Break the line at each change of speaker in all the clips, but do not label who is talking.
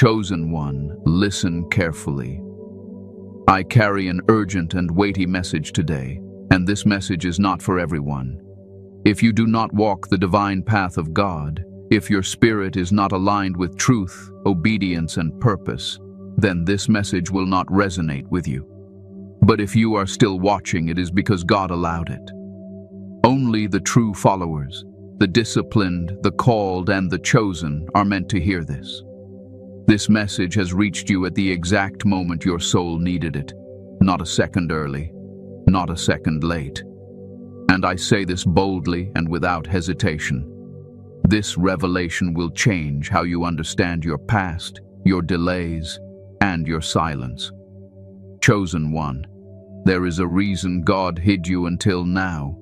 Chosen one, listen carefully. I carry an urgent and weighty message today, and this message is not for everyone. If you do not walk the divine path of God, if your spirit is not aligned with truth, obedience, and purpose, then this message will not resonate with you. But if you are still watching, it is because God allowed it. Only the true followers, the disciplined, the called, and the chosen are meant to hear this. This message has reached you at the exact moment your soul needed it, not a second early, not a second late. And I say this boldly and without hesitation. This revelation will change how you understand your past, your delays, and your silence. Chosen one, there is a reason God hid you until now.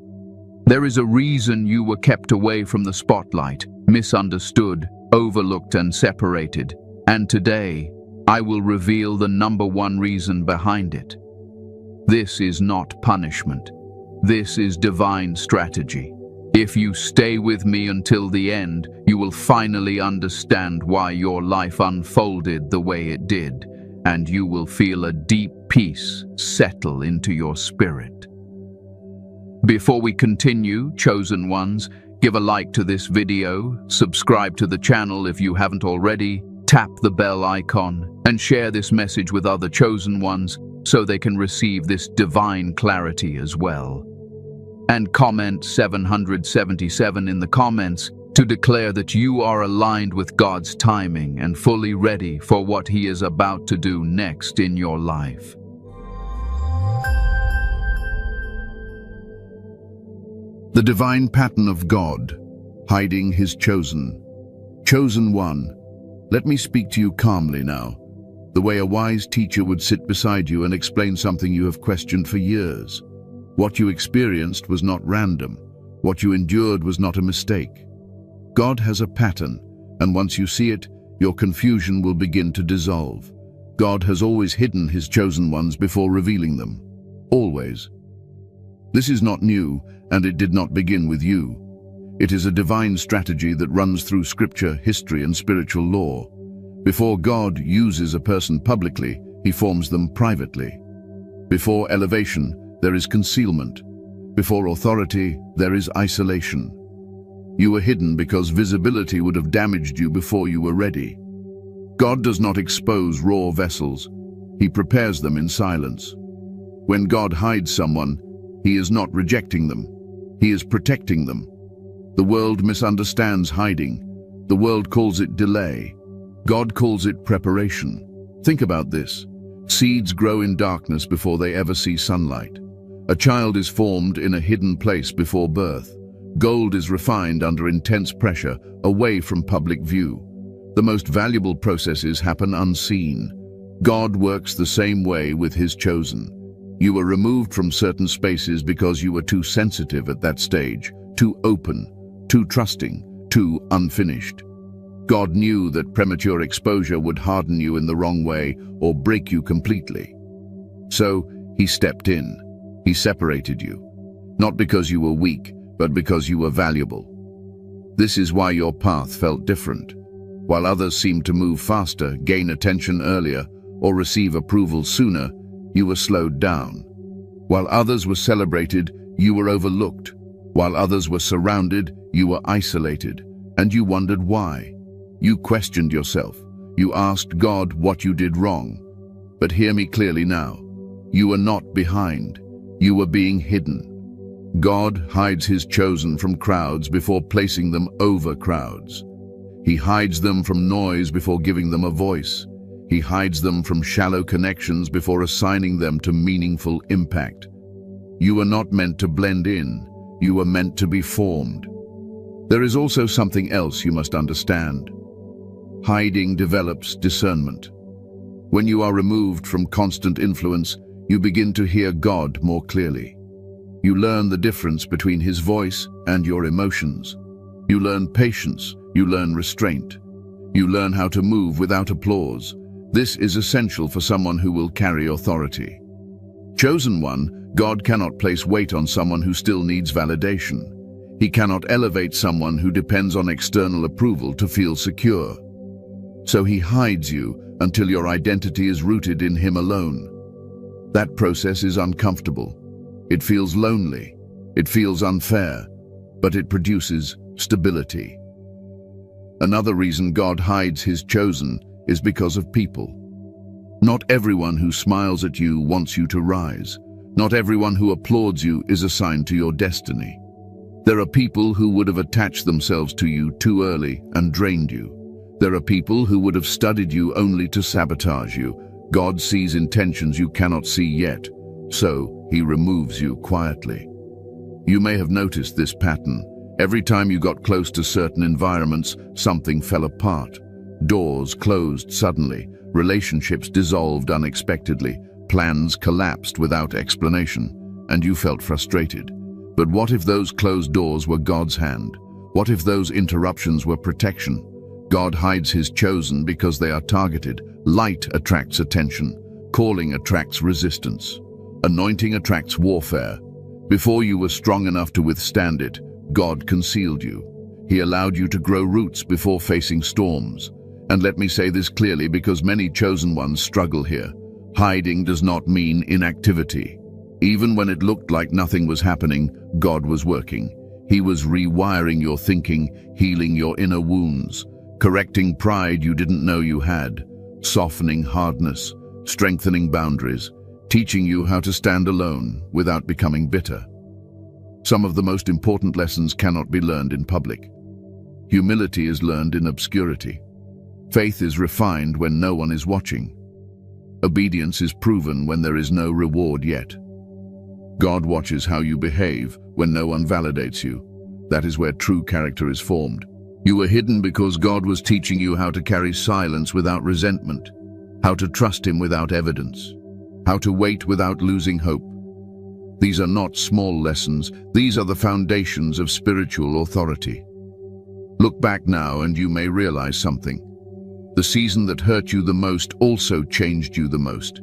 There is a reason you were kept away from the spotlight, misunderstood, overlooked, and separated. And today, I will reveal the number one reason behind it. This is not punishment. This is divine strategy. If you stay with me until the end, you will finally understand why your life unfolded the way it did, and you will feel a deep peace settle into your spirit. Before we continue, chosen ones, give a like to this video, subscribe to the channel if you haven't already, tap the bell icon, and share this message with other chosen ones so they can receive this divine clarity as well. And comment 777 in the comments to declare that you are aligned with God's timing and fully ready for what He is about to do next in your life.
The divine pattern of God, hiding His chosen. Chosen one, let me speak to you calmly now, the way a wise teacher would sit beside you and explain something you have questioned for years. What you experienced was not random. What you endured was not a mistake. God has a pattern, and once you see it, your confusion will begin to dissolve. God has always hidden His chosen ones before revealing them. Always. This is not new, and it did not begin with you. It is a divine strategy that runs through scripture, history, and spiritual law. Before God uses a person publicly, He forms them privately. Before elevation, there is concealment. Before authority, there is isolation. You were hidden because visibility would have damaged you before you were ready. God does not expose raw vessels. He prepares them in silence. When God hides someone, He is not rejecting them. He is protecting them. The world misunderstands hiding. The world calls it delay. God calls it preparation. Think about this. Seeds grow in darkness before they ever see sunlight. A child is formed in a hidden place before birth. Gold is refined under intense pressure, away from public view. The most valuable processes happen unseen. God works the same way with His chosen. You were removed from certain spaces because you were too sensitive at that stage, too open, too trusting, too unfinished. God knew that premature exposure would harden you in the wrong way or break you completely. So He stepped in. He separated you, not because you were weak, but because you were valuable. This is why your path felt different. While others seemed to move faster, gain attention earlier, or receive approval sooner, you were slowed down. While others were celebrated, you were overlooked. While others were surrounded, you were isolated, and you wondered why. You questioned yourself. You asked God what you did wrong. But hear me clearly now. You were not behind. You were being hidden. God hides His chosen from crowds before placing them over crowds. He hides them from noise before giving them a voice. He hides them from shallow connections before assigning them to meaningful impact. You were not meant to blend in. You were meant to be formed. There is also something else you must understand. Hiding develops discernment. When you are removed from constant influence, you begin to hear God more clearly. You learn the difference between His voice and your emotions. You learn patience. You learn restraint. You learn how to move without applause. This is essential for someone who will carry authority. Chosen one, God cannot place weight on someone who still needs validation. He cannot elevate someone who depends on external approval to feel secure. So he hides you until your identity is rooted in him alone. That process is uncomfortable. It feels lonely. It feels unfair, but it produces stability. Another reason God hides his chosen is because of people. Not everyone who smiles at you wants you to rise. Not everyone who applauds you is assigned to your destiny. There are people who would have attached themselves to you too early and drained you. There are people who would have studied you only to sabotage you. God sees intentions you cannot see yet, so he removes you quietly. You may have noticed this pattern. Every time you got close to certain environments, something fell apart. Doors closed suddenly, relationships dissolved unexpectedly, plans collapsed without explanation, and you felt frustrated. But what if those closed doors were God's hand? What if those interruptions were protection? God hides his chosen because they are targeted. Light attracts attention. Calling attracts resistance. Anointing attracts warfare. Before you were strong enough to withstand it, God concealed you. He allowed you to grow roots before facing storms. And let me say this clearly because many chosen ones struggle here. Hiding does not mean inactivity. Even when it looked like nothing was happening, God was working. He was rewiring your thinking, healing your inner wounds, correcting pride you didn't know you had, softening hardness, strengthening boundaries, teaching you how to stand alone without becoming bitter. Some of the most important lessons cannot be learned in public. Humility is learned in obscurity. Faith is refined when no one is watching. Obedience is proven when there is no reward yet. God watches how you behave when no one validates you. That is where true character is formed. You were hidden because God was teaching you how to carry silence without resentment, how to trust him without evidence, how to wait without losing hope. These are not small lessons. These are the foundations of spiritual authority. Look back now and you may realize something. The season that hurt you the most also changed you the most.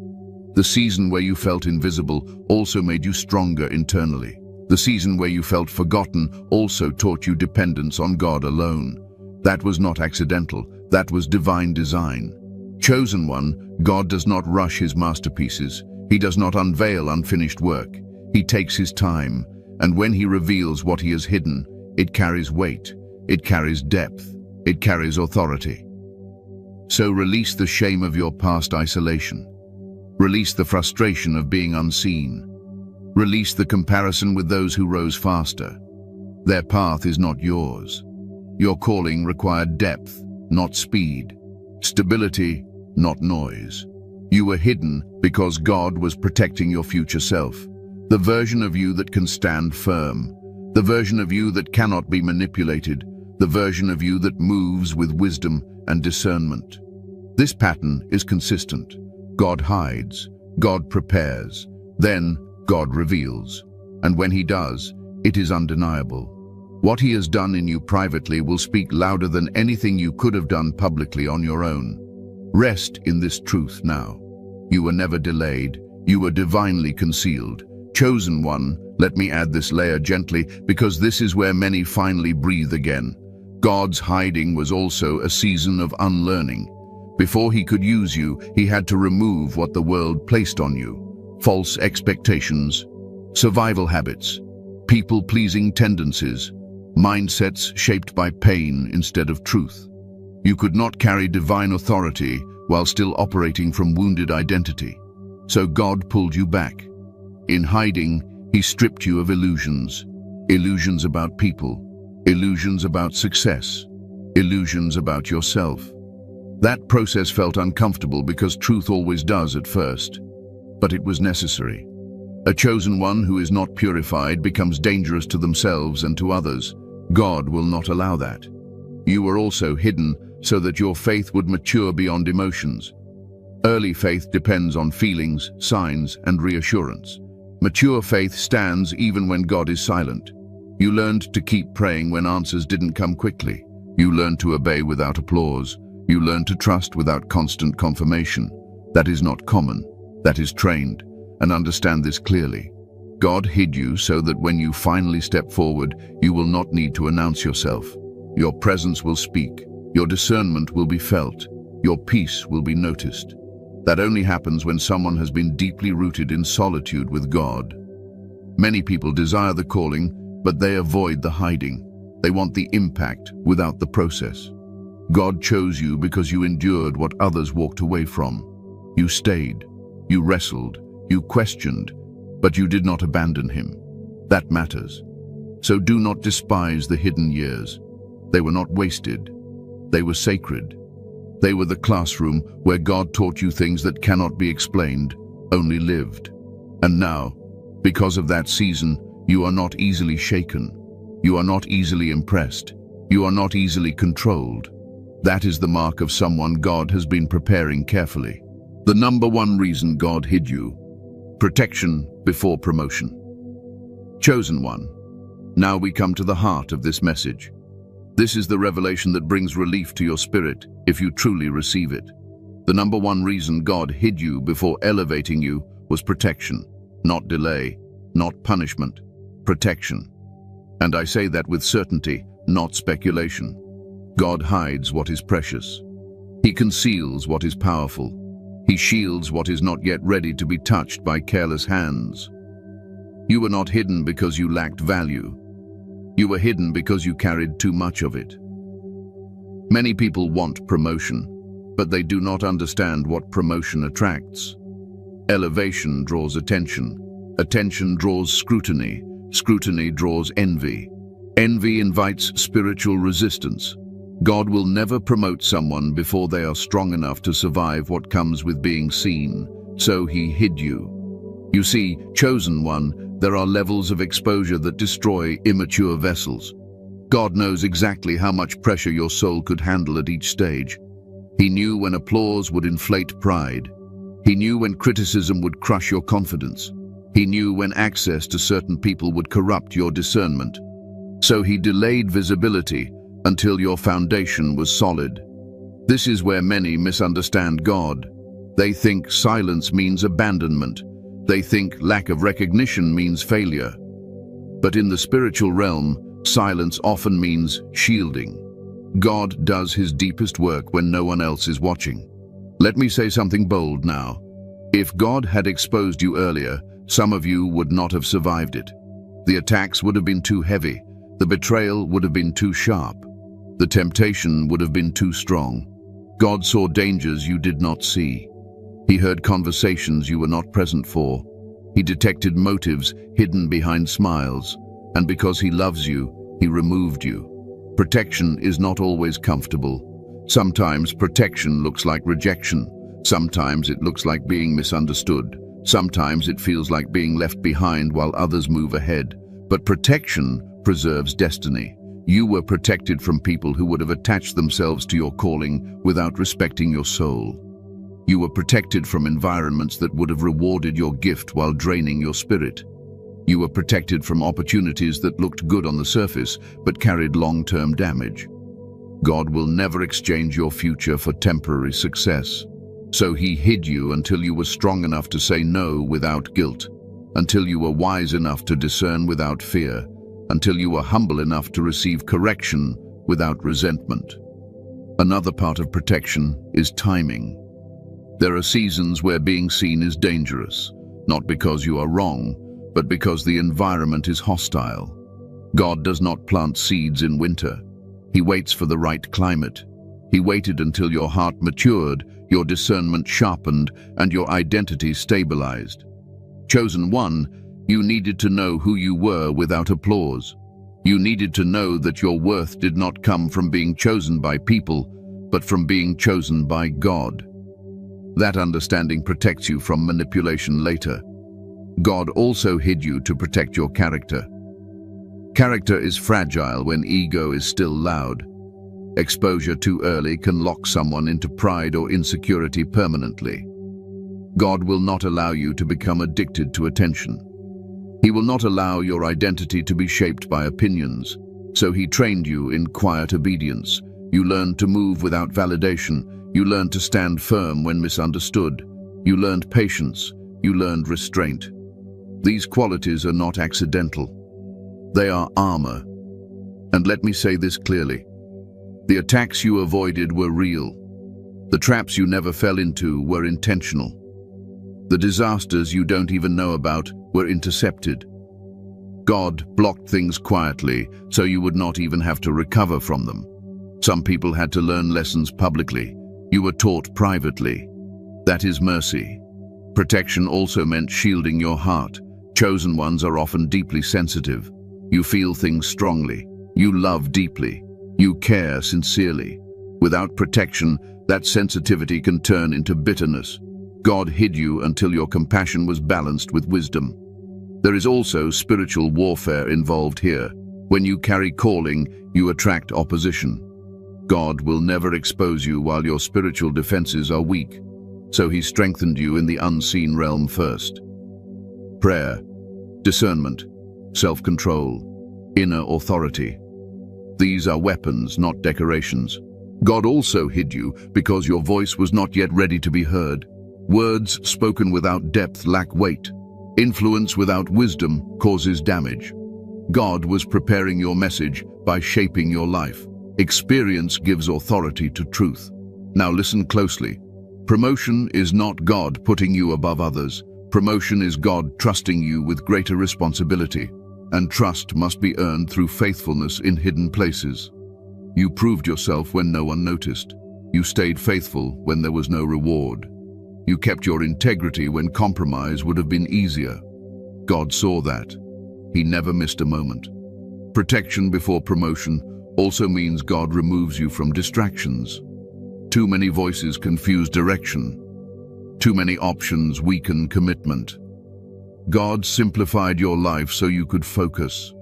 The season where you felt invisible also made you stronger internally. The season where you felt forgotten also taught you dependence on God alone. That was not accidental. That was divine design. Chosen one, God does not rush his masterpieces. He does not unveil unfinished work. He takes his time, and when he reveals what he has hidden, it carries weight, it carries depth, it carries authority. So release the shame of your past isolation. Release the frustration of being unseen. Release the comparison with those who rose faster. Their path is not yours. Your calling required depth, not speed. Stability, not noise. You were hidden because God was protecting your future self. The version of you that can stand firm. The version of you that cannot be manipulated. The version of you that moves with wisdom and discernment. This pattern is consistent. God hides, God prepares, then God reveals. And when he does, it is undeniable. What he has done in you privately will speak louder than anything you could have done publicly on your own. Rest in this truth now. You were never delayed. You were divinely concealed. Chosen one, let me add this layer gently, because this is where many finally breathe again. God's hiding was also a season of unlearning. Before he could use you, he had to remove what the world placed on you. False expectations, survival habits, people-pleasing tendencies, mindsets shaped by pain instead of truth. You could not carry divine authority while still operating from wounded identity. So God pulled you back. In hiding, he stripped you of illusions. Illusions about people, illusions about success, illusions about yourself. That process felt uncomfortable because truth always does at first. But it was necessary. A chosen one who is not purified becomes dangerous to themselves and to others. God will not allow that. You were also hidden so that your faith would mature beyond emotions. Early faith depends on feelings, signs, and reassurance. Mature faith stands even when God is silent. You learned to keep praying when answers didn't come quickly. You learned to obey without applause. You learned to trust without constant confirmation. That is not common. That is trained. And understand this clearly. God hid you so that when you finally step forward, you will not need to announce yourself. Your presence will speak. Your discernment will be felt. Your peace will be noticed. That only happens when someone has been deeply rooted in solitude with God. Many people desire the calling, but they avoid the hiding. They want the impact without the process. God chose you because you endured what others walked away from. You stayed, you wrestled, you questioned, but you did not abandon him. That matters. So do not despise the hidden years. They were not wasted. They were sacred. They were the classroom where God taught you things that cannot be explained, only lived. And now, because of that season, you are not easily shaken. You are not easily impressed. You are not easily controlled. That is the mark of someone God has been preparing carefully. The number one reason God hid you: protection before promotion. Chosen one. Now we come to the heart of this message. This is the revelation that brings relief to your spirit if you truly receive it. The number one reason God hid you before elevating you was protection, not delay, not punishment, protection. And I say that with certainty, not speculation. God hides what is precious. He conceals what is powerful. He shields what is not yet ready to be touched by careless hands. You were not hidden because you lacked value. You were hidden because you carried too much of it. Many people want promotion, but they do not understand what promotion attracts. Elevation draws attention. Attention draws scrutiny. Scrutiny draws envy. Envy invites spiritual resistance. God will never promote someone before they are strong enough to survive what comes with being seen. So he hid you. You see, chosen one, there are levels of exposure that destroy immature vessels. God knows exactly how much pressure your soul could handle at each stage. He knew when applause would inflate pride. He knew when criticism would crush your confidence. He knew when access to certain people would corrupt your discernment. So he delayed visibility until your foundation was solid. This is where many misunderstand God. They think silence means abandonment. They think lack of recognition means failure. But in the spiritual realm, silence often means shielding. God does his deepest work when no one else is watching. Let me say something bold now. If God had exposed you earlier, some of you would not have survived it. The attacks would have been too heavy. The betrayal would have been too sharp. The temptation would have been too strong. God saw dangers you did not see. He heard conversations you were not present for. He detected motives hidden behind smiles. And because he loves you, he removed you. Protection is not always comfortable. Sometimes protection looks like rejection. Sometimes it looks like being misunderstood. Sometimes it feels like being left behind while others move ahead. But protection preserves destiny. You were protected from people who would have attached themselves to your calling without respecting your soul. You were protected from environments that would have rewarded your gift while draining your spirit. You were protected from opportunities that looked good on the surface but carried long-term damage. God will never exchange your future for temporary success. So he hid you until you were strong enough to say no without guilt, until you were wise enough to discern without fear, until you were humble enough to receive correction without resentment. Another part of protection is timing. There are seasons where being seen is dangerous, not because you are wrong, but because the environment is hostile. God does not plant seeds in winter. He waits for the right climate. He waited until your heart matured, your discernment sharpened, and your identity stabilized. Chosen one, you needed to know who you were without applause. You needed to know that your worth did not come from being chosen by people, but from being chosen by God. That understanding protects you from manipulation later. God also hid you to protect your character. Character is fragile when ego is still loud. Exposure too early can lock someone into pride or insecurity permanently. God will not allow you to become addicted to attention. He will not allow your identity to be shaped by opinions. So he trained you in quiet obedience. You learned to move without validation. You learned to stand firm when misunderstood. You learned patience. You learned restraint. These qualities are not accidental. They are armor. And let me say this clearly. The attacks you avoided were real. The traps you never fell into were intentional. The disasters you don't even know about were intercepted. God blocked things quietly so you would not even have to recover from them. Some people had to learn lessons publicly. You were taught privately. That is mercy. Protection also meant shielding your heart. Chosen ones are often deeply sensitive. You feel things strongly. You love deeply. You care sincerely. Without protection, that sensitivity can turn into bitterness. God hid you until your compassion was balanced with wisdom. There is also spiritual warfare involved here. When you carry calling, you attract opposition. God will never expose you while your spiritual defenses are weak, so he strengthened you in the unseen realm first. Prayer, discernment, self-control, inner authority. These are weapons, not decorations. God also hid you because your voice was not yet ready to be heard. Words spoken without depth lack weight. Influence without wisdom causes damage. God was preparing your message by shaping your life. Experience gives authority to truth. Now listen closely. Promotion is not God putting you above others. Promotion is God trusting you with greater responsibility. And trust must be earned through faithfulness in hidden places. You proved yourself when no one noticed. You stayed faithful when there was no reward. You kept your integrity when compromise would have been easier. God saw that. He never missed a moment. Protection before promotion also means God removes you from distractions. Too many voices confuse direction. Too many options weaken commitment. God simplified your life so you could focus.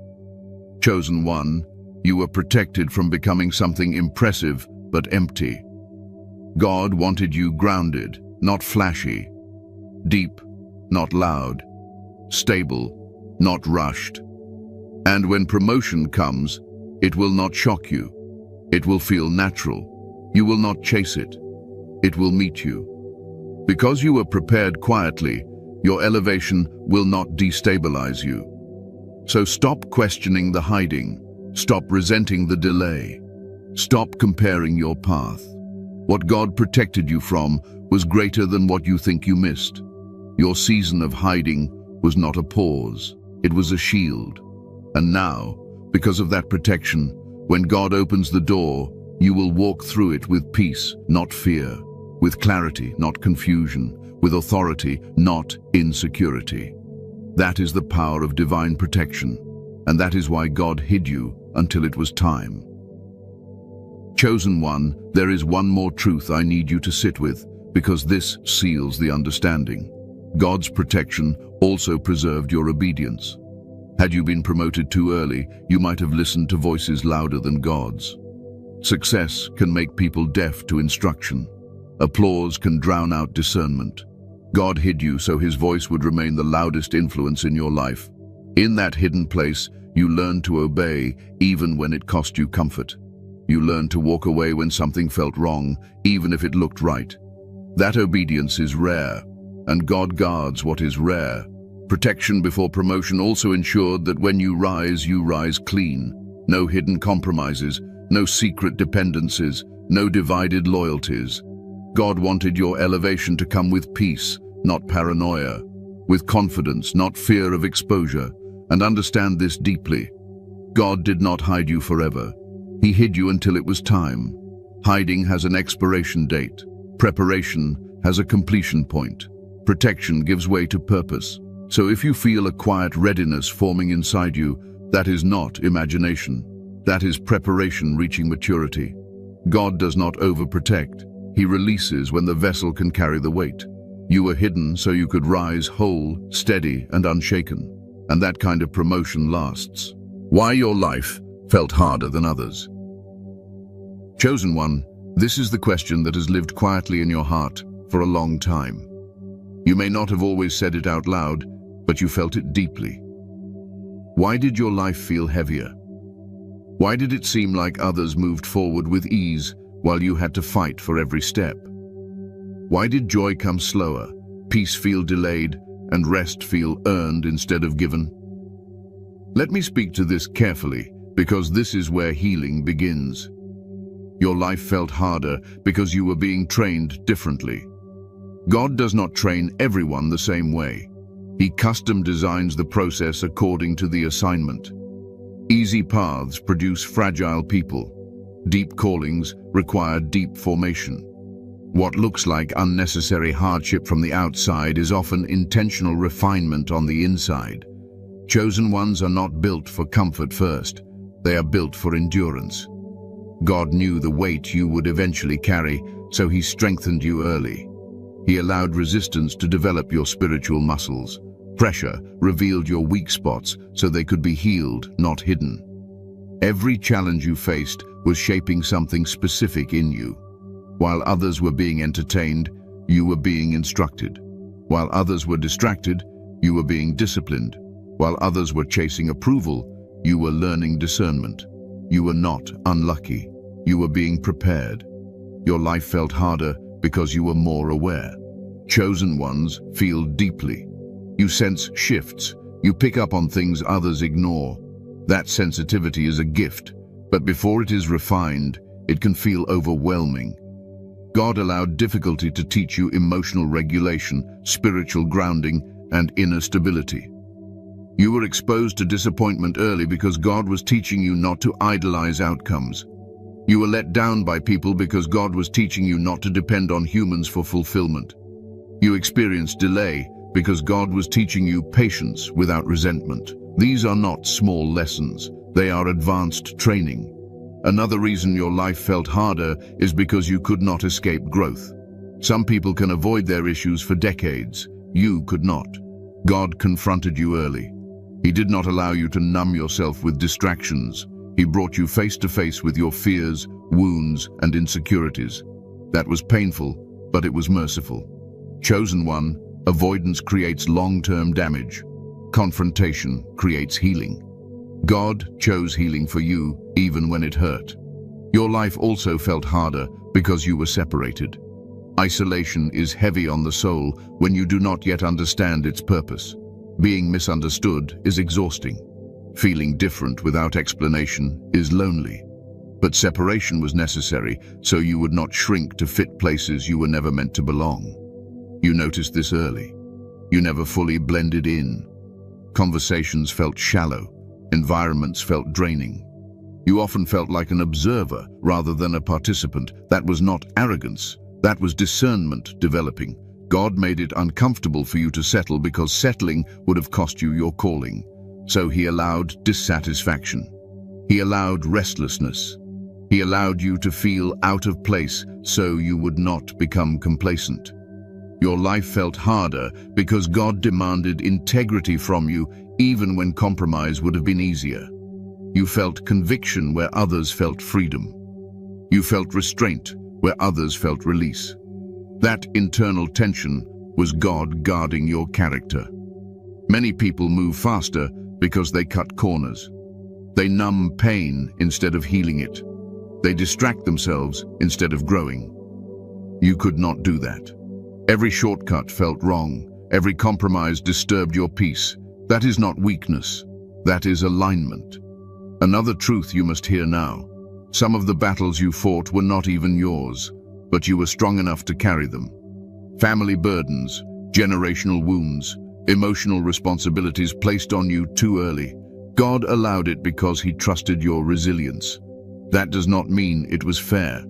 Chosen one, you were protected from becoming something impressive but empty. God wanted you grounded, not flashy, deep, not loud, stable, not rushed. And when promotion comes, it will not shock you. It will feel natural. You will not chase it. It will meet you. Because you were prepared quietly, your elevation will not destabilize you. So stop questioning the hiding. Stop resenting the delay. Stop comparing your path. What God protected you from was greater than what you think you missed. Your season of hiding was not a pause. It was a shield. And now, because of that protection, when God opens the door, you will walk through it with peace, not fear, with clarity, not confusion, with authority, not insecurity. That is the power of divine protection, and that is why God hid you until it was time. Chosen one, there is one more truth I need you to sit with, because this seals the understanding. God's protection also preserved your obedience. Had you been promoted too early, you might have listened to voices louder than God's. Success can make people deaf to instruction. Applause can drown out discernment. God hid you so his voice would remain the loudest influence in your life. In that hidden place, you learned to obey even when it cost you comfort. You learned to walk away when something felt wrong, even if it looked right. That obedience is rare, and God guards what is rare. Protection before promotion also ensured that when you rise clean. No hidden compromises, no secret dependencies, no divided loyalties. God wanted your elevation to come with peace, not paranoia, with confidence, not fear of exposure. And understand this deeply. God did not hide you forever. He hid you until it was time. Hiding has an expiration date. Preparation has a completion point. Protection gives way to purpose. So if you feel a quiet readiness forming inside you, that is not imagination. That is preparation reaching maturity. God does not overprotect. He releases when the vessel can carry the weight. You were hidden so you could rise whole, steady, and unshaken. And that kind of promotion lasts. Why your life felt harder than others. Chosen one, this is the question that has lived quietly in your heart for a long time. You may not have always said it out loud, but you felt it deeply. Why did your life feel heavier? Why did it seem like others moved forward with ease while you had to fight for every step? Why did joy come slower, peace feel delayed, and rest feel earned instead of given? Let me speak to this carefully, because this is where healing begins. Your life felt harder because you were being trained differently. God does not train everyone the same way. He custom designs the process according to the assignment. Easy paths produce fragile people. Deep callings require deep formation. What looks like unnecessary hardship from the outside is often intentional refinement on the inside. Chosen ones are not built for comfort first. They are built for endurance. God knew the weight you would eventually carry, so He strengthened you early. He allowed resistance to develop your spiritual muscles. Pressure revealed your weak spots so they could be healed, not hidden. Every challenge you faced was shaping something specific in you. While others were being entertained, you were being instructed. While others were distracted, you were being disciplined. While others were chasing approval, you were learning discernment. You were not unlucky. You were being prepared. Your life felt harder because you were more aware. Chosen ones feel deeply. You sense shifts. You pick up on things others ignore. That sensitivity is a gift, but before it is refined, it can feel overwhelming. God allowed difficulty to teach you emotional regulation, spiritual grounding, and inner stability. You were exposed to disappointment early because God was teaching you not to idolize outcomes. You were let down by people because God was teaching you not to depend on humans for fulfillment. You experienced delay because God was teaching you patience without resentment. These are not small lessons. They are advanced training. Another reason your life felt harder is because you could not escape growth. Some people can avoid their issues for decades. You could not. God confronted you early. He did not allow you to numb yourself with distractions. He brought you face to face with your fears, wounds, and insecurities. That was painful, but it was merciful. Chosen one, avoidance creates long-term damage. Confrontation creates healing. God chose healing for you, even when it hurt. Your life also felt harder because you were separated. Isolation is heavy on the soul when you do not yet understand its purpose. Being misunderstood is exhausting. Feeling different without explanation is lonely. But separation was necessary so you would not shrink to fit places you were never meant to belong. You noticed this early. You never fully blended in. Conversations felt shallow. Environments felt draining. You often felt like an observer rather than a participant. That was not arrogance. That was discernment developing. God made it uncomfortable for you to settle because settling would have cost you your calling. So He allowed dissatisfaction. He allowed restlessness. He allowed you to feel out of place so you would not become complacent. Your life felt harder because God demanded integrity from you even when compromise would have been easier. You felt conviction where others felt freedom. You felt restraint where others felt release. That internal tension was God guarding your character. Many people move faster because they cut corners. They numb pain instead of healing it. They distract themselves instead of growing. You could not do that. Every shortcut felt wrong. Every compromise disturbed your peace. That is not weakness. That is alignment. Another truth you must hear now. Some of the battles you fought were not even yours, but you were strong enough to carry them. Family burdens, generational wounds, emotional responsibilities placed on you too early. God allowed it because He trusted your resilience. That does not mean it was fair.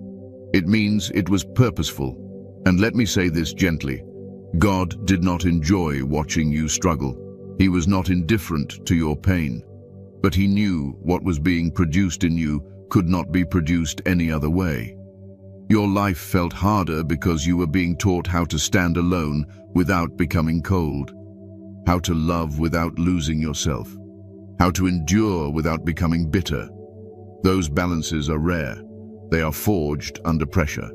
It means it was purposeful. And let me say this gently. God did not enjoy watching you struggle. He was not indifferent to your pain. But He knew what was being produced in you could not be produced any other way. Your life felt harder because you were being taught how to stand alone without becoming cold, how to love without losing yourself, how to endure without becoming bitter. Those balances are rare. They are forged under pressure.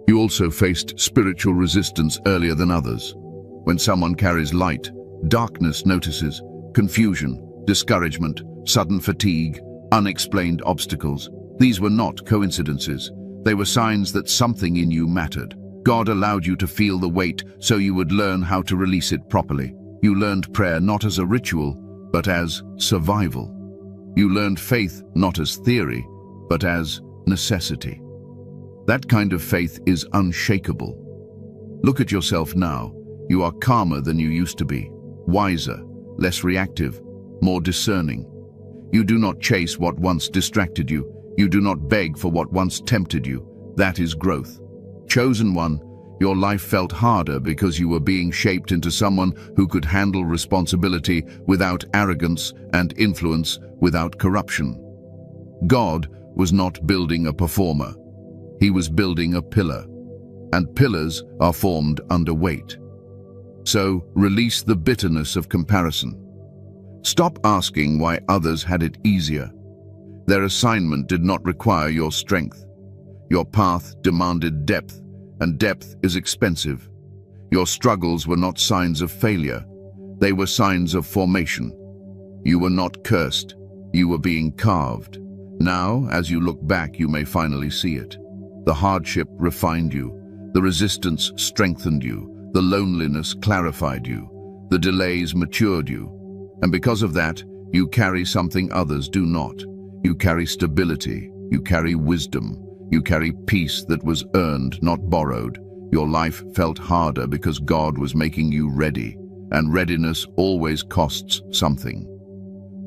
You also faced spiritual resistance earlier than others. When someone carries light, darkness notices, confusion, discouragement, sudden fatigue, unexplained obstacles. These were not coincidences. They were signs that something in you mattered. God allowed you to feel the weight so you would learn how to release it properly. You learned prayer not as a ritual, but as survival. You learned faith not as theory, but as necessity. That kind of faith is unshakable. Look at yourself now. You are calmer than you used to be, wiser, less reactive, more discerning. You do not chase what once distracted you. You do not beg for what once tempted you. That is growth. Chosen one, your life felt harder because you were being shaped into someone who could handle responsibility without arrogance and influence without corruption. God was not building a performer. He was building a pillar, and pillars are formed under weight. So release the bitterness of comparison. Stop asking why others had it easier. Their assignment did not require your strength. Your path demanded depth, and depth is expensive. Your struggles were not signs of failure. They were signs of formation. You were not cursed. You were being carved. Now, as you look back, you may finally see it. The hardship refined you. The resistance strengthened you. The loneliness clarified you. The delays matured you. And because of that, you carry something others do not. You carry stability. You carry wisdom. You carry peace that was earned, not borrowed. Your life felt harder because God was making you ready, and readiness always costs something.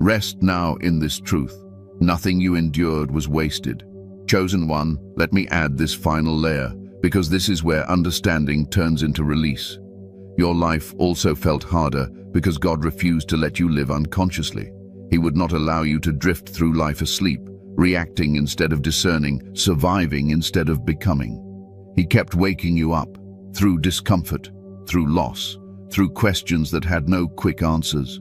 Rest now in this truth. Nothing you endured was wasted. Chosen one, let me add this final layer, because this is where understanding turns into release. Your life also felt harder because God refused to let you live unconsciously. He would not allow you to drift through life asleep, reacting instead of discerning, surviving instead of becoming. He kept waking you up, through discomfort, through loss, through questions that had no quick answers.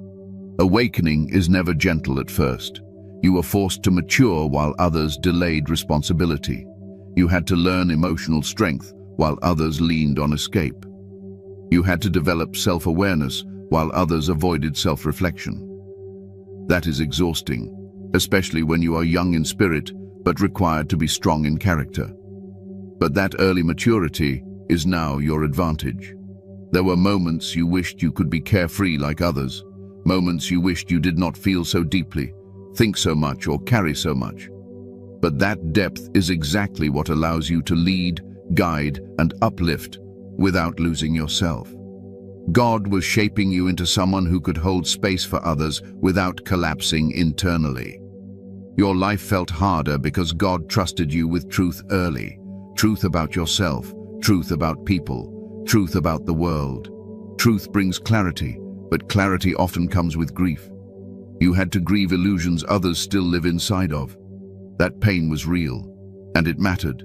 Awakening is never gentle at first. You were forced to mature while others delayed responsibility. You had to learn emotional strength while others leaned on escape. You had to develop self-awareness while others avoided self-reflection. That is exhausting, especially when you are young in spirit but required to be strong in character. But that early maturity is now your advantage. There were moments you wished you could be carefree like others, moments you wished you did not feel so deeply, think so much, or carry so much. But that depth is exactly what allows you to lead, guide, and uplift without losing yourself. God was shaping you into someone who could hold space for others without collapsing internally. Your life felt harder because God trusted you with truth early. Truth about yourself, truth about people, truth about the world. Truth brings clarity, but clarity often comes with grief. You had to grieve illusions others still live inside of. That pain was real, and it mattered.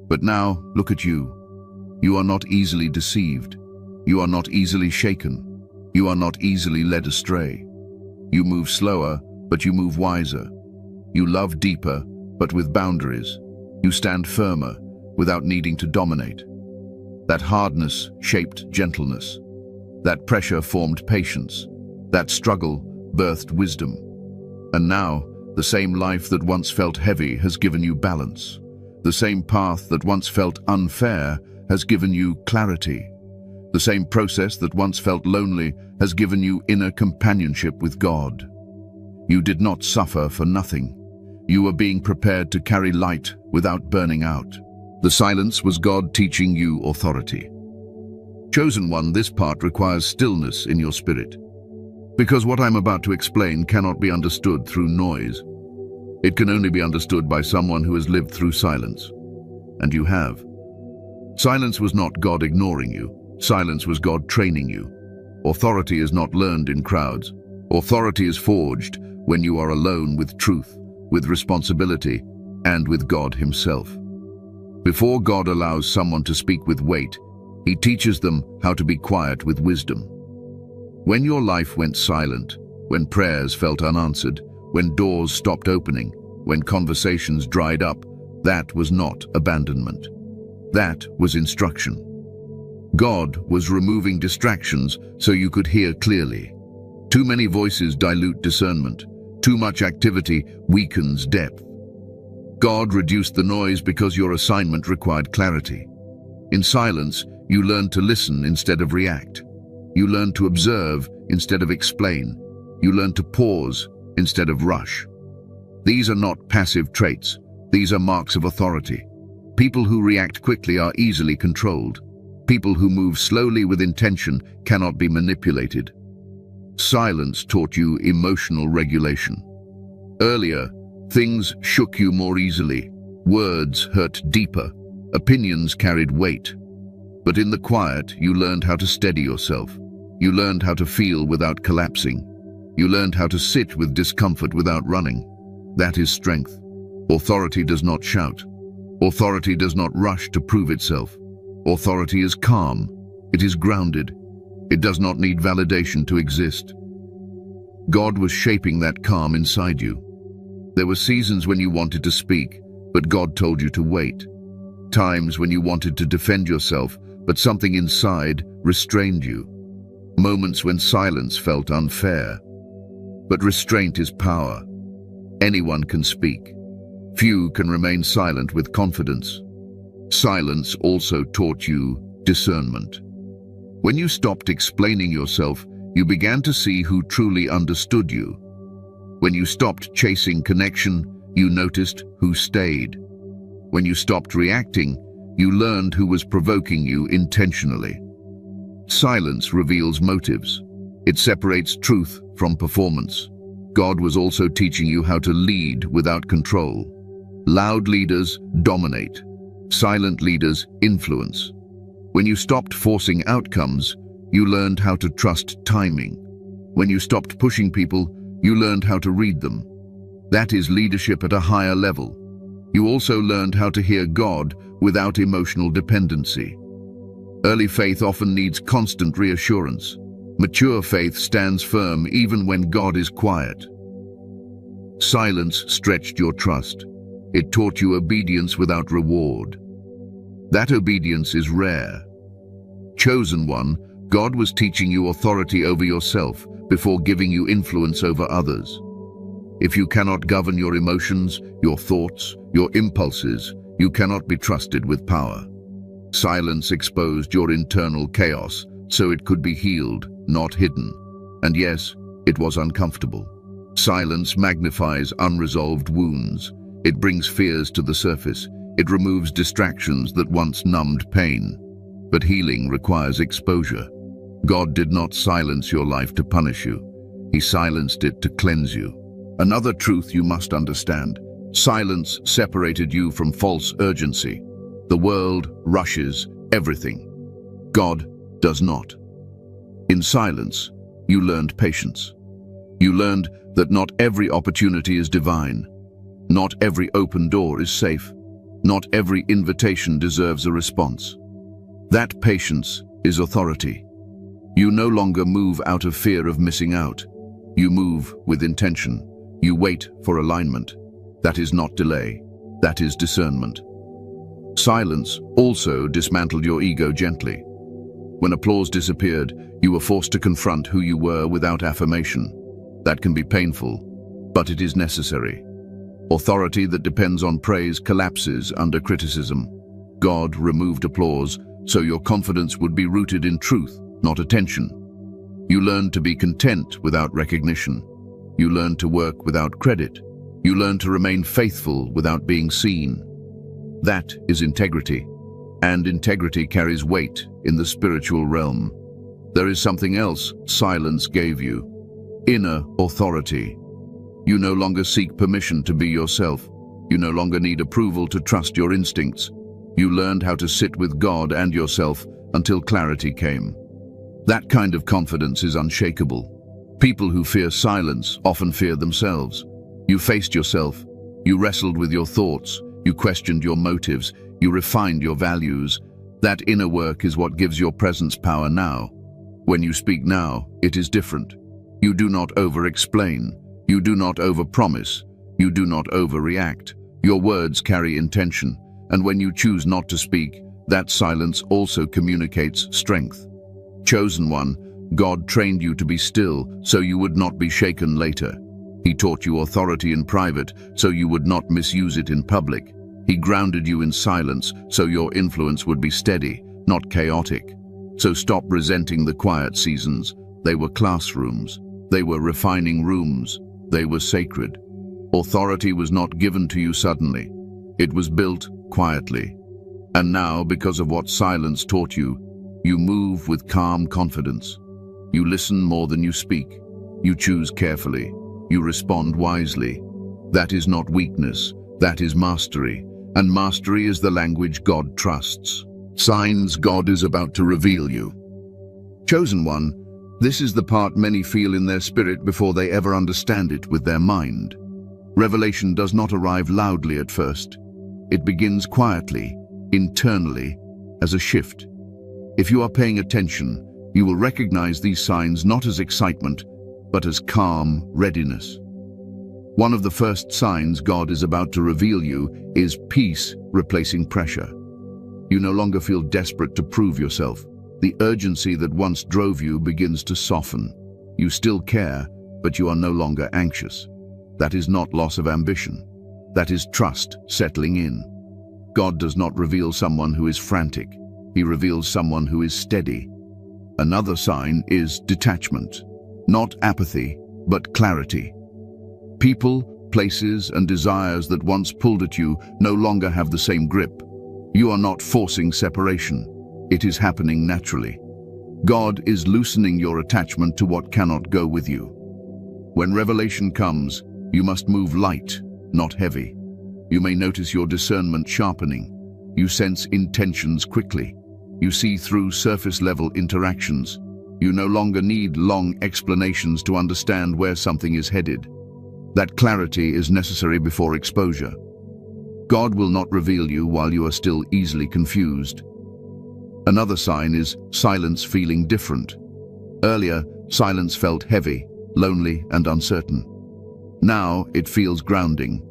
But now, look at you. You are not easily deceived. You are not easily shaken. You are not easily led astray. You move slower, but you move wiser. You love deeper, but with boundaries. You stand firmer, without needing to dominate. That hardness shaped gentleness. That pressure formed patience. That struggle birthed wisdom. And now, the same life that once felt heavy has given you balance. The same path that once felt unfair has given you clarity. The same process that once felt lonely has given you inner companionship with God. You did not suffer for nothing. You were being prepared to carry light without burning out. The silence was God teaching you authority. Chosen one, this part requires stillness in your spirit, because what I'm about to explain cannot be understood through noise. It can only be understood by someone who has lived through silence. And you have. Silence was not God ignoring you. Silence was God training you. Authority is not learned in crowds. Authority is forged when you are alone with truth, with responsibility, and with God Himself. Before God allows someone to speak with weight, He teaches them how to be quiet with wisdom. When your life went silent, when prayers felt unanswered, when doors stopped opening, when conversations dried up, that was not abandonment. That was instruction. God was removing distractions so you could hear clearly. Too many voices dilute discernment. Too much activity weakens depth. God reduced the noise because your assignment required clarity. In silence, you learned to listen instead of react. You learned to observe instead of explain. You learned to pause instead of rush. These are not passive traits. These are marks of authority. People who react quickly are easily controlled. People who move slowly with intention cannot be manipulated. Silence taught you emotional regulation. Earlier, things shook you more easily. Words hurt deeper. Opinions carried weight. But in the quiet, you learned how to steady yourself. You learned how to feel without collapsing. You learned how to sit with discomfort without running. That is strength. Authority does not shout. Authority does not rush to prove itself. Authority is calm. It is grounded. It does not need validation to exist. God was shaping that calm inside you. There were seasons when you wanted to speak, but God told you to wait. Times when you wanted to defend yourself, but something inside restrained you. Moments when silence felt unfair. But restraint is power. Anyone can speak. Few can remain silent with confidence. Silence also taught you discernment. When you stopped explaining yourself, you began to see who truly understood you. When you stopped chasing connection, you noticed who stayed. When you stopped reacting, you learned who was provoking you intentionally. Silence reveals motives. It separates truth from performance. God was also teaching you how to lead without control. Loud leaders dominate. Silent leaders influence. When you stopped forcing outcomes, you learned how to trust timing. When you stopped pushing people, you learned how to read them. That is leadership at a higher level. You also learned how to hear God without emotional dependency. Early faith often needs constant reassurance. Mature faith stands firm even when God is quiet. Silence stretched your trust. It taught you obedience without reward. That obedience is rare. Chosen one, God was teaching you authority over yourself before giving you influence over others. If you cannot govern your emotions, your thoughts, your impulses, you cannot be trusted with power. Silence exposed your internal chaos so it could be healed, not hidden. And yes, it was uncomfortable. Silence magnifies unresolved wounds. It brings fears to the surface. It removes distractions that once numbed pain. But healing requires exposure. God did not silence your life to punish you. He silenced it to cleanse you. Another truth you must understand. Silence separated you from false urgency. The world rushes everything. God does not. In silence, you learned patience. You learned that not every opportunity is divine. Not every open door is safe. Not every invitation deserves a response. That patience is authority. You no longer move out of fear of missing out. You move with intention. You wait for alignment. That is not delay. That is discernment. Silence also dismantled your ego gently. When applause disappeared, you were forced to confront who you were without affirmation. That can be painful, but it is necessary. Authority that depends on praise collapses under criticism. God removed applause, so your confidence would be rooted in truth, not attention. You learned to be content without recognition. You learned to work without credit. You learned to remain faithful without being seen. That is integrity, and integrity carries weight in the spiritual realm. There is something else silence gave you: inner authority. You no longer seek permission to be yourself. You no longer need approval to trust your instincts. You learned how to sit with God and yourself until clarity came. That kind of confidence is unshakable. People who fear silence often fear themselves. You faced yourself. You wrestled with your thoughts. You questioned your motives. You refined your values. That inner work is what gives your presence power now. When you speak now, it is different. You do not over-explain. You do not over-promise. You do not overreact. Your words carry intention, and when you choose not to speak, that silence also communicates strength. Chosen one, God trained you to be still so you would not be shaken later. He taught you authority in private so you would not misuse it in public. He grounded you in silence so your influence would be steady, not chaotic. So stop resenting the quiet seasons. They were classrooms. They were refining rooms. They were sacred. Authority was not given to you suddenly. It was built quietly. And now, because of what silence taught you, you move with calm confidence. You listen more than you speak. You choose carefully. You respond wisely. That is not weakness. That is mastery. And mastery is the language God trusts. Signs God is about to reveal you. Chosen one, this is the part many feel in their spirit before they ever understand it with their mind. Revelation does not arrive loudly at first. It begins quietly, internally, as a shift. If you are paying attention, you will recognize these signs not as excitement, but as calm readiness. One of the first signs God is about to reveal you is peace replacing pressure. You no longer feel desperate to prove yourself. The urgency that once drove you begins to soften. You still care, but you are no longer anxious. That is not loss of ambition. That is trust settling in. God does not reveal someone who is frantic. He reveals someone who is steady. Another sign is detachment. Not apathy, but clarity. People, places, and desires that once pulled at you no longer have the same grip. You are not forcing separation. It is happening naturally. God is loosening your attachment to what cannot go with you. When revelation comes, you must move light, not heavy. You may notice your discernment sharpening. You sense intentions quickly. You see through surface-level interactions. You no longer need long explanations to understand where something is headed. That clarity is necessary before exposure. God will not reveal you while you are still easily confused. Another sign is silence feeling different. Earlier, silence felt heavy, lonely, and uncertain. Now it feels grounding,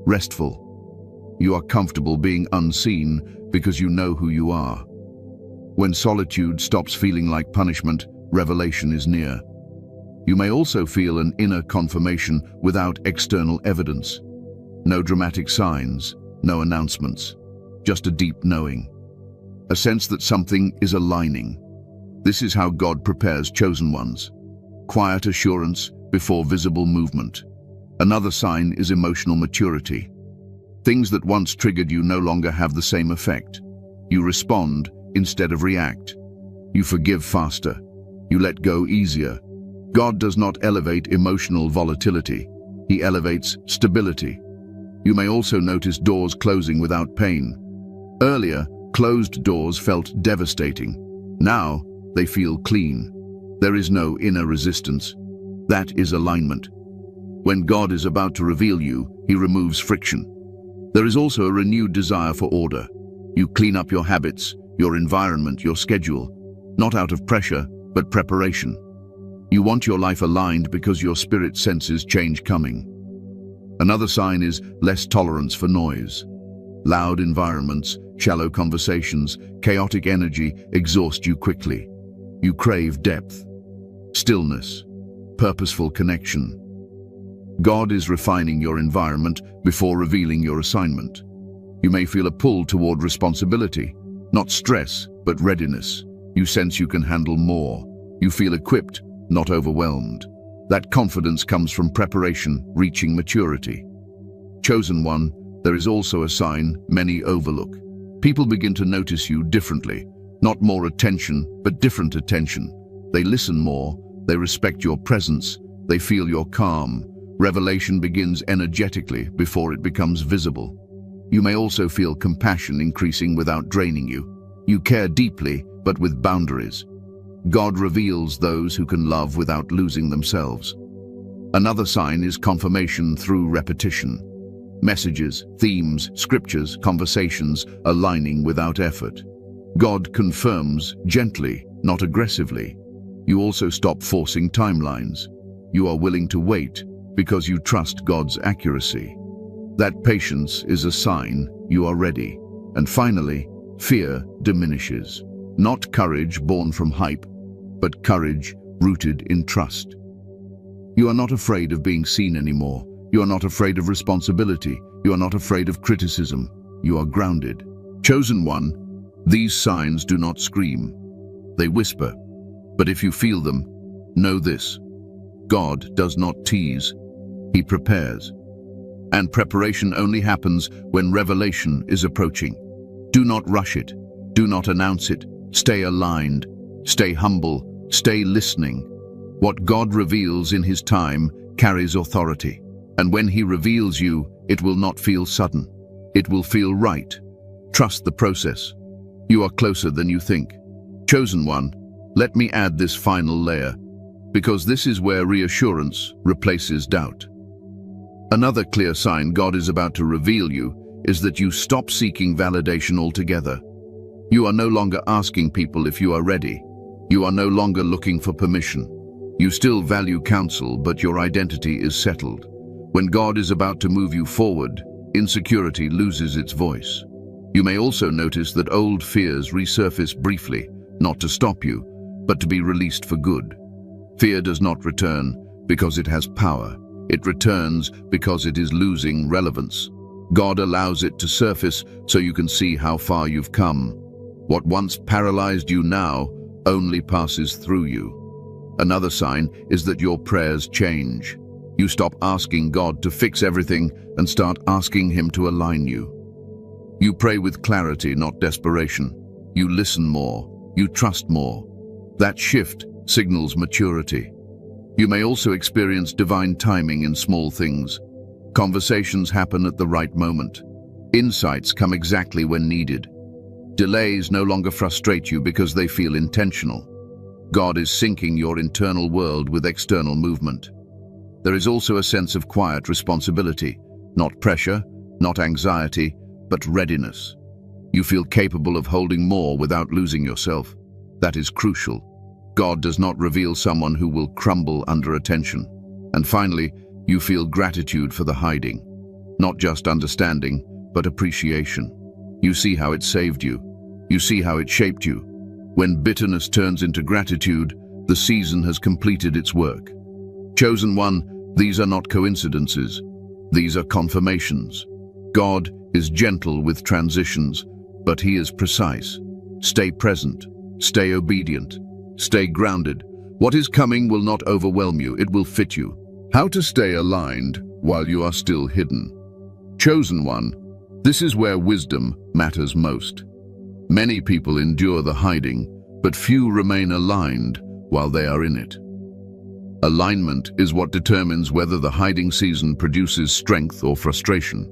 restful. You are comfortable being unseen because you know who you are. When solitude stops feeling like punishment, revelation is near. You may also feel an inner confirmation without external evidence. No dramatic signs, no announcements, just a deep knowing. A sense that something is aligning. This is how God prepares chosen ones. Quiet assurance before visible movement. Another sign is emotional maturity. Things that once triggered you no longer have the same effect. You respond instead of react. You forgive faster. You let go easier. God does not elevate emotional volatility. He elevates stability. You may also notice doors closing without pain. Earlier, closed doors felt devastating. Now, they feel clean. There is no inner resistance. That is alignment. When God is about to reveal you, He removes friction. There is also a renewed desire for order. You clean up your habits, your environment, your schedule, not out of pressure, but preparation. You want your life aligned because your spirit senses change coming. Another sign is less tolerance for noise. Loud environments, shallow conversations, chaotic energy exhaust you quickly. You crave depth, stillness, purposeful connection. God is refining your environment before revealing your assignment. You may feel a pull toward responsibility, not stress, but readiness. You sense you can handle more. You feel equipped, not overwhelmed. That confidence comes from preparation, reaching maturity. Chosen one, there is also a sign many overlook. People begin to notice you differently, not more attention, but different attention. They listen more, they respect your presence, they feel your calm. Revelation begins energetically before it becomes visible. You may also feel compassion increasing without draining you. You care deeply, but with boundaries. God reveals those who can love without losing themselves. Another sign is confirmation through repetition. Messages, themes, scriptures, conversations aligning without effort. God confirms gently, not aggressively. You also stop forcing timelines. You are willing to wait because you trust God's accuracy. That patience is a sign you are ready. And finally, fear diminishes. Not courage born from hype, but courage rooted in trust. You are not afraid of being seen anymore. You are not afraid of responsibility. You are not afraid of criticism. You are grounded. Chosen one, these signs do not scream. They whisper. But if you feel them, know this: God does not tease. He prepares. And preparation only happens when revelation is approaching. Do not rush it. Do not announce it. Stay aligned. Stay humble. Stay listening. What God reveals in His time carries authority. And when He reveals you, it will not feel sudden. It will feel right. Trust the process. You are closer than you think. Chosen one, let me add this final layer, because this is where reassurance replaces doubt. Another clear sign God is about to reveal you is that you stop seeking validation altogether. You are no longer asking people if you are ready. You are no longer looking for permission. You still value counsel, but your identity is settled. When God is about to move you forward, insecurity loses its voice. You may also notice that old fears resurface briefly, not to stop you, but to be released for good. Fear does not return because it has power. It returns because it is losing relevance. God allows it to surface so you can see how far you've come. What once paralyzed you now only passes through you. Another sign is that your prayers change. You stop asking God to fix everything and start asking Him to align you. You pray with clarity, not desperation. You listen more. You trust more. That shift signals maturity. You may also experience divine timing in small things. Conversations happen at the right moment. Insights come exactly when needed. Delays no longer frustrate you because they feel intentional. God is syncing your internal world with external movement. There is also a sense of quiet responsibility, not pressure, not anxiety, but readiness. You feel capable of holding more without losing yourself. That is crucial. God does not reveal someone who will crumble under attention. And finally, you feel gratitude for the hiding. Not just understanding, but appreciation. You see how it saved you. You see how it shaped you. When bitterness turns into gratitude, the season has completed its work. Chosen one, these are not coincidences. These are confirmations. God is gentle with transitions, but He is precise. Stay present. Stay obedient. Stay grounded. What is coming will not overwhelm you, it will fit you. How to stay aligned while you are still hidden. Chosen one, this is where wisdom matters most. Many people endure the hiding, but few remain aligned while they are in it. Alignment is what determines whether the hiding season produces strength or frustration.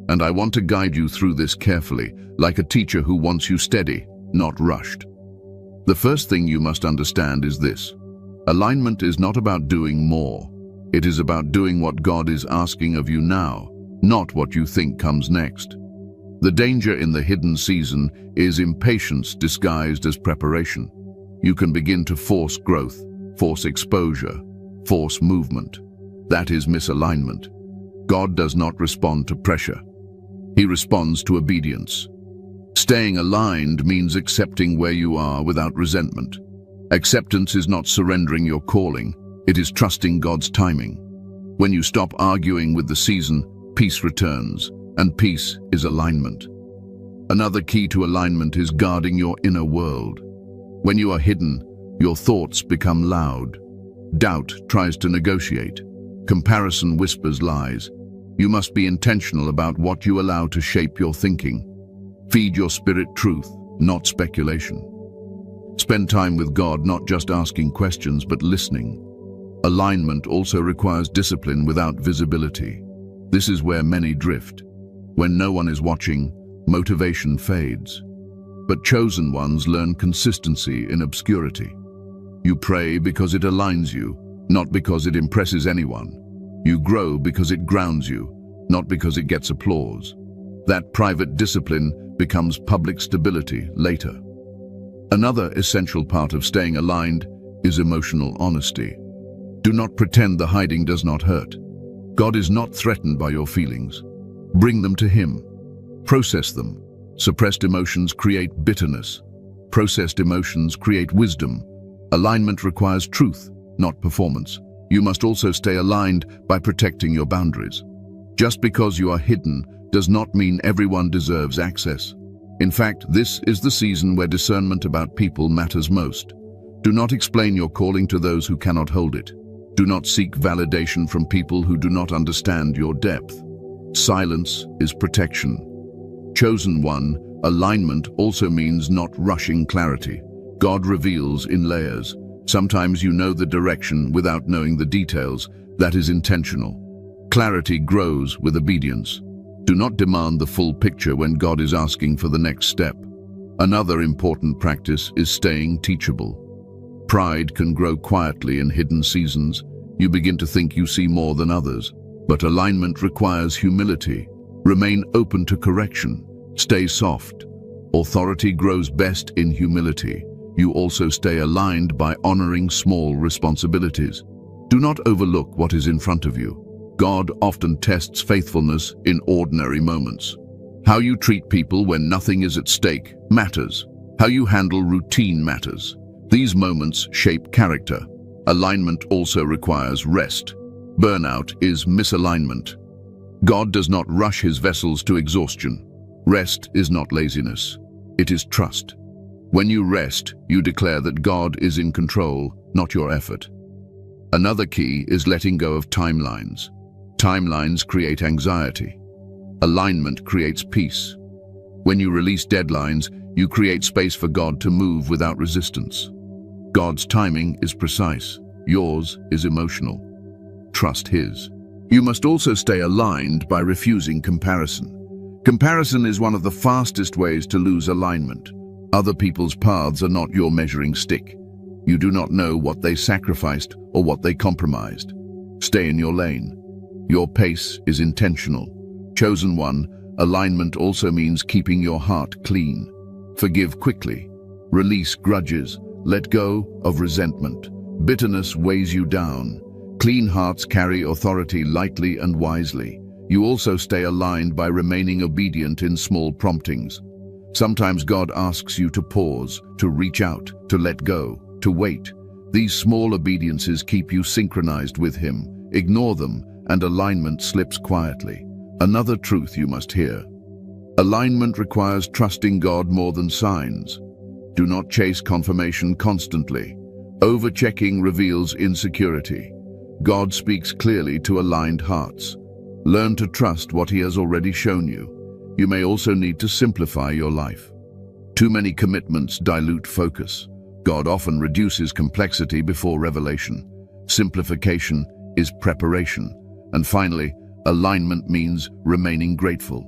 And I want to guide you through this carefully, like a teacher who wants you steady, not rushed. The first thing you must understand is this. Alignment is not about doing more. It is about doing what God is asking of you now, not what you think comes next. The danger in the hidden season is impatience disguised as preparation. You can begin to force growth, force exposure, force movement. That is misalignment. God does not respond to pressure. He responds to obedience. Staying aligned means accepting where you are without resentment. Acceptance is not surrendering your calling, it is trusting God's timing. When you stop arguing with the season, peace returns, and peace is alignment. Another key to alignment is guarding your inner world. When you are hidden, your thoughts become loud. Doubt tries to negotiate. Comparison whispers lies. You must be intentional about what you allow to shape your thinking. Feed your spirit truth, not speculation. Spend time with God, not just asking questions, but listening. Alignment also requires discipline without visibility. This is where many drift. When no one is watching, motivation fades. But chosen ones learn consistency in obscurity. You pray because it aligns you, not because it impresses anyone. You grow because it grounds you, not because it gets applause. That private discipline becomes public stability later. Another essential part of staying aligned is emotional honesty. Do not pretend the hiding does not hurt. God is not threatened by your feelings. Bring them to Him. Process them. Suppressed emotions create bitterness. Processed emotions create wisdom. Alignment requires truth, not performance. You must also stay aligned by protecting your boundaries. Just because you are hidden does not mean everyone deserves access. In fact, this is the season where discernment about people matters most. Do not explain your calling to those who cannot hold it. Do not seek validation from people who do not understand your depth. Silence is protection. Chosen one, Alignment also means not rushing clarity. God reveals in layers. Sometimes you know the direction without knowing the details. That is intentional. Clarity grows with obedience. Do not demand the full picture when God is asking for the next step. Another important practice is staying teachable. Pride can grow quietly in hidden seasons. You begin to think you see more than others. But alignment requires humility. Remain open to correction. Stay soft. Authority grows best in humility. You also stay aligned by honoring small responsibilities. Do not overlook what is in front of you. God often tests faithfulness in ordinary moments. How you treat people when nothing is at stake matters. How you handle routine matters. These moments shape character. Alignment also requires rest. Burnout is misalignment. God does not rush his vessels to exhaustion. Rest is not laziness. It is trust. When you rest, you declare that God is in control, not your effort. Another key is letting go of timelines. Timelines create anxiety. Alignment creates peace. When you release deadlines, you create space for God to move without resistance. God's timing is precise. Yours is emotional. Trust his. You must also stay aligned by refusing comparison. Comparison is one of the fastest ways to lose alignment. Other people's paths are not your measuring stick. You do not know what they sacrificed or what they compromised. Stay in your lane. Your pace is intentional. Chosen one, alignment also means keeping your heart clean. Forgive quickly. Release grudges. Let go of resentment. Bitterness weighs you down. Clean hearts carry authority lightly and wisely. You also stay aligned by remaining obedient in small promptings. Sometimes God asks you to pause, to reach out, to let go, to wait. These small obediences keep you synchronized with him. Ignore them, and alignment slips quietly. Another truth you must hear. Alignment requires trusting God more than signs. Do not chase confirmation constantly. Overchecking reveals insecurity. God speaks clearly to aligned hearts. Learn to trust what he has already shown you. You may also need to simplify your life. Too many commitments dilute focus. God often reduces complexity before revelation. Simplification is preparation. And finally, alignment means remaining grateful.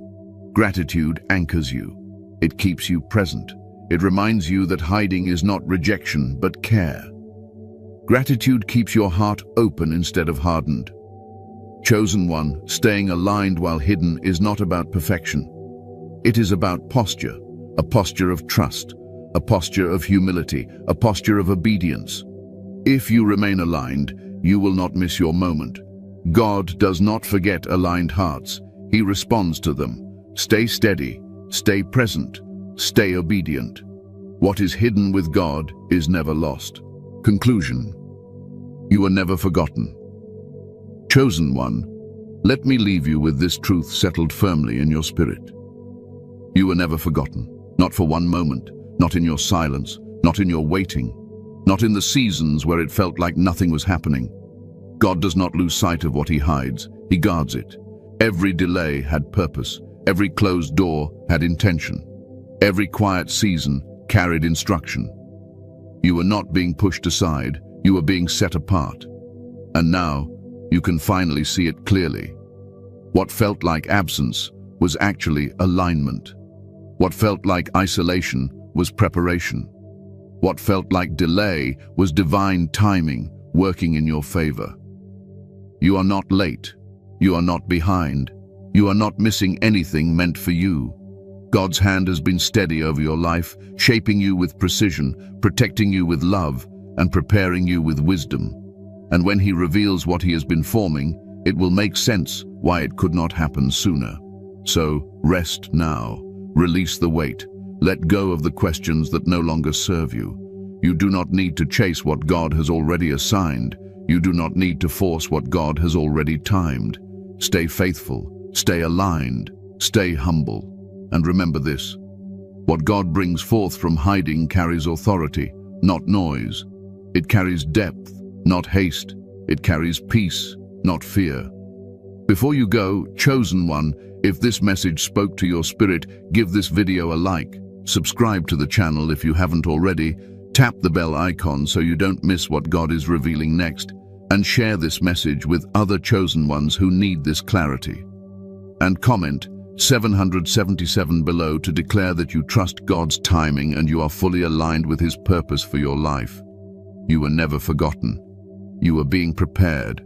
Gratitude anchors you. It keeps you present. It reminds you that hiding is not rejection, but care. Gratitude keeps your heart open instead of hardened. Chosen one, staying aligned while hidden is not about perfection. It is about posture, a posture of trust, a posture of humility, a posture of obedience. If you remain aligned, you will not miss your moment. God does not forget aligned hearts. He responds to them. Stay steady, stay present, stay obedient. What is hidden with God is never lost. Conclusion. You are never forgotten. Chosen one, let me leave you with this truth settled firmly in your spirit. You were never forgotten, not for one moment, not in your silence, not in your waiting, not in the seasons where it felt like nothing was happening. God does not lose sight of what he hides, he guards it. Every delay had purpose, every closed door had intention, every quiet season carried instruction. You were not being pushed aside, you were being set apart. And now, you can finally see it clearly. What felt like absence was actually alignment. What felt like isolation was preparation. What felt like delay was divine timing working in your favor. You are not late. You are not behind. You are not missing anything meant for you. God's hand has been steady over your life, shaping you with precision, protecting you with love, and preparing you with wisdom. And when he reveals what he has been forming, it will make sense why it could not happen sooner. So, rest now. Release the weight. Let go of the questions that no longer serve you. You do not need to chase what God has already assigned. You do not need to force what God has already timed. Stay faithful, stay aligned, stay humble. And remember this: what God brings forth from hiding carries authority, not noise. It carries depth, not haste. It carries peace, not fear. Before you go, chosen one, if this message spoke to your spirit, give this video a like. Subscribe to the channel if you haven't already. Tap the bell icon so you don't miss what God is revealing next. And share this message with other chosen ones who need this clarity. And comment 777 below to declare that you trust God's timing and you are fully aligned with His purpose for your life. You were never forgotten. You are being prepared.